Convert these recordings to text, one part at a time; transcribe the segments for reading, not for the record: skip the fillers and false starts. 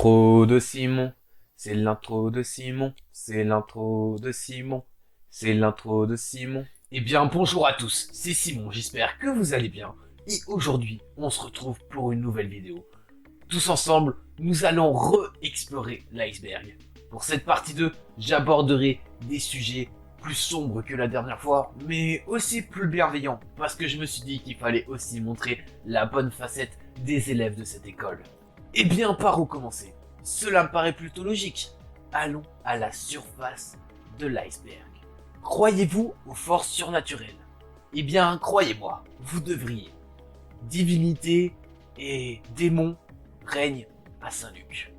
l'intro de Simon, c'est l'intro de Simon, c'est l'intro de Simon, c'est l'intro de Simon. Eh bien, bonjour à tous, c'est Simon, j'espère que vous allez bien. Et aujourd'hui, on se retrouve pour une nouvelle vidéo. Tous ensemble, nous allons re-explorer l'iceberg. Pour cette partie 2, j'aborderai des sujets plus sombres que la dernière fois, mais aussi plus bienveillants, parce que je me suis dit qu'il fallait aussi montrer la bonne facette des élèves de cette école. Eh bien, par où commencer? Cela me paraît plutôt logique. Allons à la surface de l'iceberg. Croyez-vous aux forces surnaturelles? Eh bien, croyez-moi, vous devriez. Divinité et démons règnent à Saint-Luc.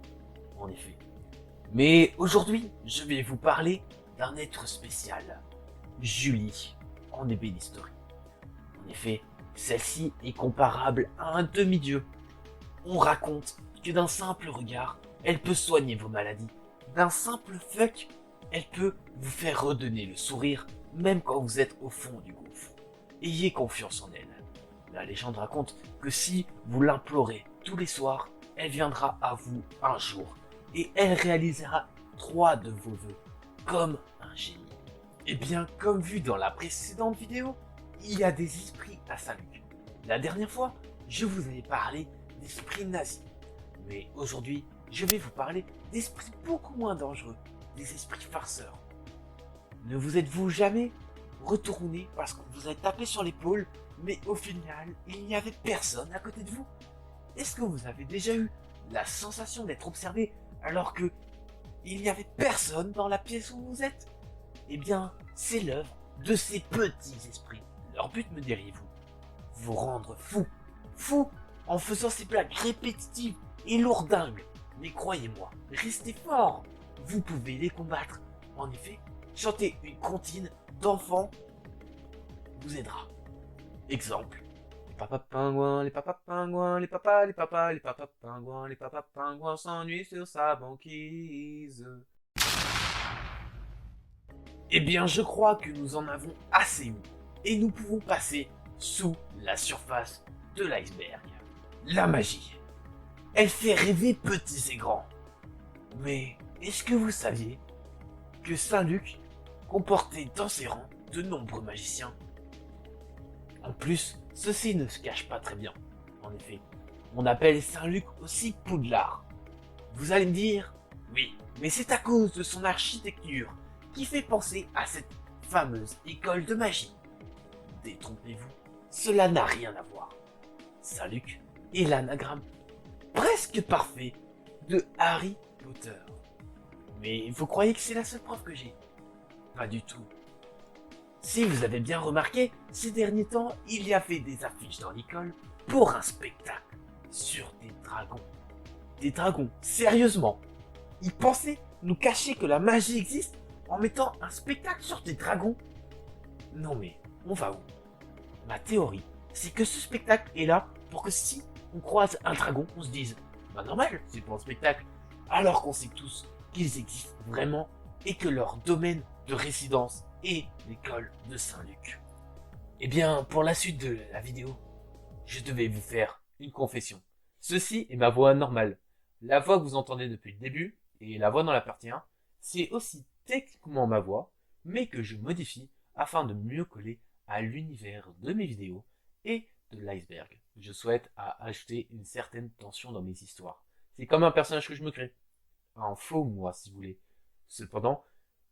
En effet. Mais aujourd'hui, je vais vous parler d'un être spécial. Julie, en ébénisterie. En effet, celle-ci est comparable à un demi-dieu. On raconte que d'un simple regard, elle peut soigner vos maladies. D'un simple fuck, elle peut vous faire redonner le sourire, même quand vous êtes au fond du gouffre. Ayez confiance en elle. La légende raconte que si vous l'implorez tous les soirs, elle viendra à vous un jour et elle réalisera 3 de vos vœux, comme un génie. Et bien, comme vu dans la précédente vidéo, il y a des esprits à Saint-Luc. La dernière fois, je vous avais parlé d'esprits nazis. Mais aujourd'hui, je vais vous parler d'esprits beaucoup moins dangereux, des esprits farceurs. Ne vous êtes-vous jamais retourné parce qu'on vous a tapé sur l'épaule, mais au final, il n'y avait personne à côté de vous? Est-ce que vous avez déjà eu la sensation d'être observé alors que il n'y avait personne dans la pièce où vous êtes? Eh bien, c'est l'œuvre de ces petits esprits. Leur but, me diriez-vous, vous rendre fou. Fou en faisant ces blagues répétitives et lourdingues. Mais croyez-moi, restez fort. Vous pouvez les combattre. En effet, chanter une comptine d'enfants vous aidera. Exemple. Les papas pingouins, les papas pingouins, les papas pingouins, les papas pingouins s'ennuient sur sa banquise. Eh bien, je crois que nous en avons assez eu. Et nous pouvons passer sous la surface de l'iceberg. La magie. Elle fait rêver petits et grands. Mais est-ce que vous saviez que Saint-Luc comportait dans ses rangs de nombreux magiciens? En plus, ceci ne se cache pas très bien. En effet, on appelle Saint-Luc aussi Poudlard. Vous allez me dire, oui, mais c'est à cause de son architecture qui fait penser à cette fameuse école de magie. Détrompez-vous, cela n'a rien à voir. Saint-Luc est l'anagramme presque parfait de Harry Potter. Mais vous croyez que c'est la seule preuve que j'ai? Pas du tout. Si vous avez bien remarqué, ces derniers temps, il y avait des affiches dans l'école pour un spectacle sur des dragons. Des dragons, sérieusement. Ils pensaient nous cacher que la magie existe en mettant un spectacle sur des dragons? Non mais, on va où? Ma théorie, c'est que ce spectacle est là pour que si on croise un dragon, on se dise bah normal, c'est pour un spectacle, alors qu'on sait tous qu'ils existent vraiment et que leur domaine de résidence est l'école de Saint-Luc. Eh bien, pour la suite de la vidéo, je devais vous faire une confession. Ceci est ma voix normale. La voix que vous entendez depuis le début, et la voix dans la partie 1, c'est aussi techniquement ma voix, mais que je modifie afin de mieux coller à l'univers de mes vidéos et de l'iceberg. Je souhaite à ajouter une certaine tension dans mes histoires. C'est comme un personnage que je me crée. Un faux moi, si vous voulez. Cependant,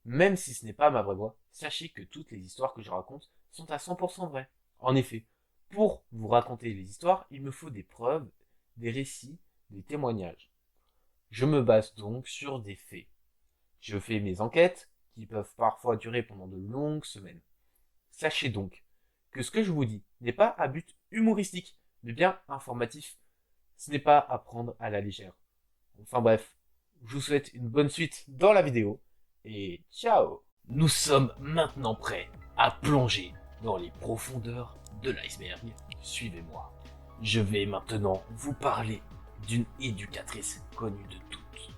même si ce n'est pas ma vraie voix, sachez que toutes les histoires que je raconte sont à 100% vraies. En effet, pour vous raconter les histoires, il me faut des preuves, des récits, des témoignages. Je me base donc sur des faits. Je fais mes enquêtes, qui peuvent parfois durer pendant de longues semaines. Sachez donc que ce que je vous dis n'est pas à but humoristique, mais bien informatif. Ce n'est pas à prendre à la légère. Enfin bref, je vous souhaite une bonne suite dans la vidéo, et ciao! Nous sommes maintenant prêts à plonger dans les profondeurs de l'iceberg. Suivez-moi. Je vais maintenant vous parler d'une éducatrice connue de toutes.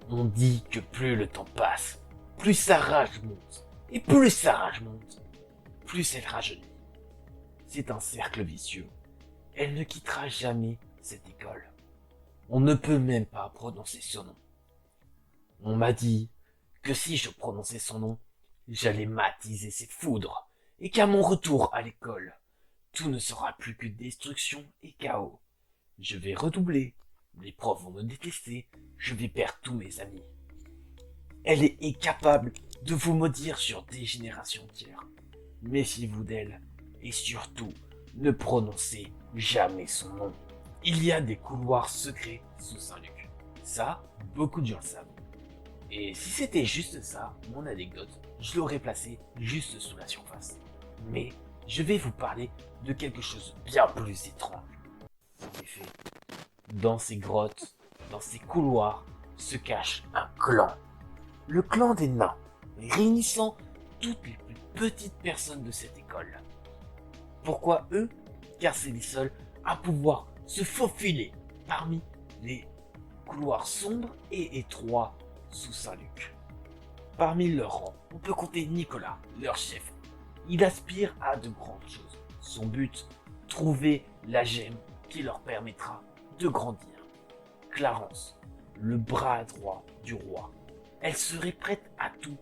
On dit que plus le temps passe, plus sa rage monte. Et plus sa rage monte, plus elle rajeunit. C'est un cercle vicieux. Elle ne quittera jamais cette école. On ne peut même pas prononcer son nom. On m'a dit que si je prononçais son nom, j'allais m'attiser ses foudres, et qu'à mon retour à l'école, tout ne sera plus que destruction et chaos. Je vais redoubler, les profs vont me détester, je vais perdre tous mes amis. Elle est incapable de vous maudire sur des générations entières. Méfiez-vous d'elle, et surtout, ne prononcez jamais son nom. Il y a des couloirs secrets sous Saint-Luc. Ça, beaucoup de gens le savent. Et si c'était juste ça, mon anecdote, je l'aurais placé juste sous la surface. Mais je vais vous parler de quelque chose de bien plus étrange. En effet, dans ces grottes, dans ces couloirs, se cache un clan. Le clan des nains, réunissant toutes les plus petites personnes de cette école. Pourquoi eux? Car c'est les seuls à pouvoir se faufiler parmi les couloirs sombres et étroits sous Saint-Luc. Parmi leurs rangs, on peut compter Nicolas, leur chef. Il aspire à de grandes choses. Son but, trouver la gemme qui leur permettra de grandir. Clarence, le bras droit du roi. Elle serait prête à tout,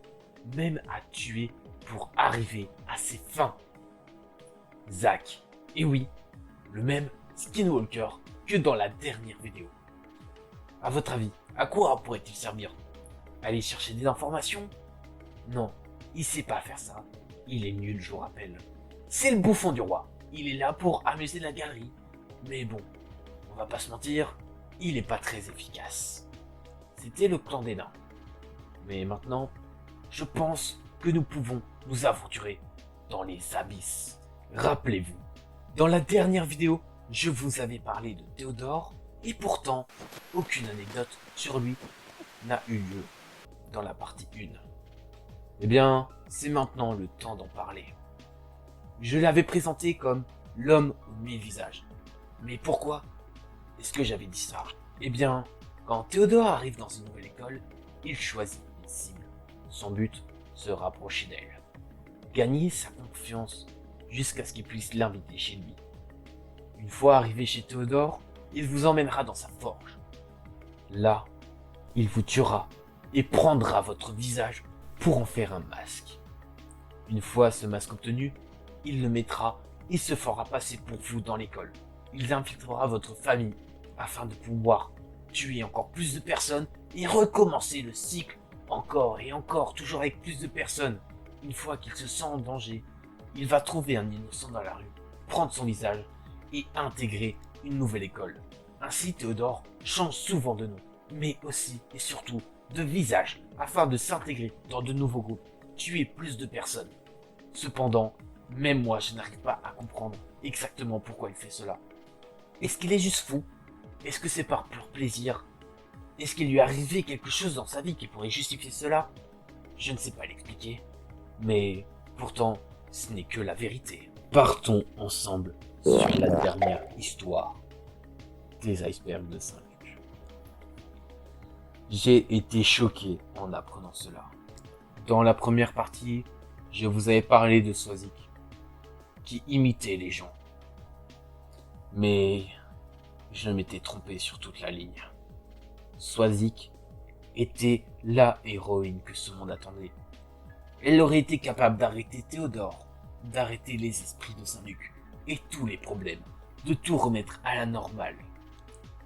même à tuer pour arriver à ses fins. Zach, et oui, le même Skinwalker que dans la dernière vidéo. À votre avis, à quoi pourrait-il servir? Aller chercher des informations? Non, il sait pas faire ça. Il est nul, je vous rappelle. C'est le bouffon du roi. Il est là pour amuser la galerie. Mais bon, on va pas se mentir, il est pas très efficace. C'était le clan des nains. Mais maintenant, je pense que nous pouvons nous aventurer dans les abysses. Rappelez-vous, dans la dernière vidéo, je vous avais parlé de Théodore, et pourtant, aucune anecdote sur lui n'a eu lieu dans la partie 1. Eh bien, c'est maintenant le temps d'en parler. Je l'avais présenté comme l'homme aux 1000 visages. Mais pourquoi est-ce que j'avais dit ça? Eh bien, quand Théodore arrive dans une nouvelle école, il choisit une cible. Son but, se rapprocher d'elle. Gagner sa confiance jusqu'à ce qu'il puisse l'inviter chez lui. Une fois arrivé chez Théodore, il vous emmènera dans sa forge. Là, il vous tuera et prendra votre visage pour en faire un masque. Une fois ce masque obtenu, il le mettra et se fera passer pour vous dans l'école. Il infiltrera votre famille afin de pouvoir tuer encore plus de personnes et recommencer le cycle encore et encore, toujours avec plus de personnes. Une fois qu'il se sent en danger, il va trouver un innocent dans la rue, prendre son visage et intégrer une nouvelle école. Ainsi, Théodore change souvent de nom, mais aussi et surtout de visage afin de s'intégrer dans de nouveaux groupes, tuer plus de personnes. Cependant, même moi, je n'arrive pas à comprendre exactement pourquoi il fait cela. Est-ce qu'il est juste fou? Est-ce que c'est par pur plaisir? Est-ce qu'il lui est arrivé quelque chose dans sa vie qui pourrait justifier cela? Je ne sais pas l'expliquer, mais pourtant, ce n'est que la vérité. Partons ensemble sur la dernière histoire des icebergs de Saint-Luc. J'ai été choqué en apprenant cela. Dans la première partie, je vous avais parlé de Swazik, qui imitait les gens. Mais je m'étais trompé sur toute la ligne. Swazik était la héroïne que ce monde attendait. Elle aurait été capable d'arrêter Théodore, d'arrêter les esprits de Saint-Luc et tous les problèmes, de tout remettre à la normale.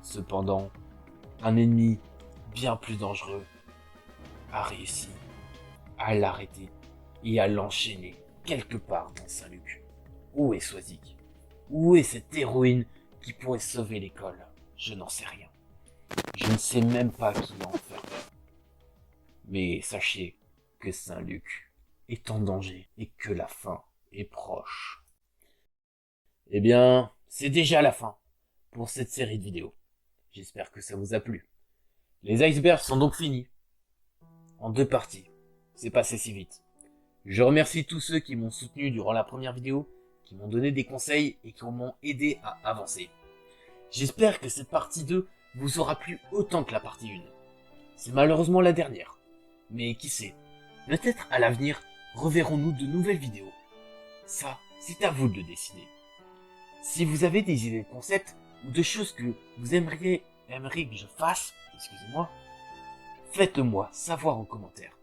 Cependant, un ennemi bien plus dangereux a réussi à l'arrêter et à l'enchaîner quelque part dans Saint-Luc. Où est Swazik? Où est cette héroïne qui pourrait sauver l'école? Je n'en sais rien. Je ne sais même pas qui l'a enfermé. Mais sachez que Saint-Luc est en danger et que la fin est proche. Eh bien, c'est déjà la fin pour cette série de vidéos. J'espère que ça vous a plu. Les icebergs sont donc finis. En 2 parties. C'est passé si vite. Je remercie tous ceux qui m'ont soutenu durant la première vidéo, qui m'ont donné des conseils et qui m'ont aidé à avancer. J'espère que cette partie 2 vous aura plu autant que la partie 1. C'est malheureusement la dernière. Mais qui sait, peut-être à l'avenir, reverrons-nous de nouvelles vidéos. Ça, c'est à vous de le décider. Si vous avez des idées de concepts ou de choses que vous aimeriez aimeriez que je fasse, excusez-moi, faites-le moi savoir en commentaire.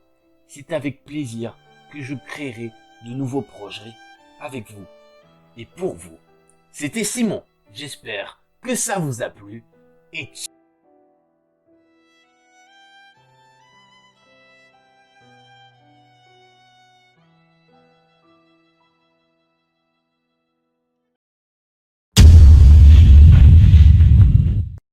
C'est avec plaisir que je créerai de nouveaux projets avec vous et pour vous. C'était Simon, j'espère que ça vous a plu et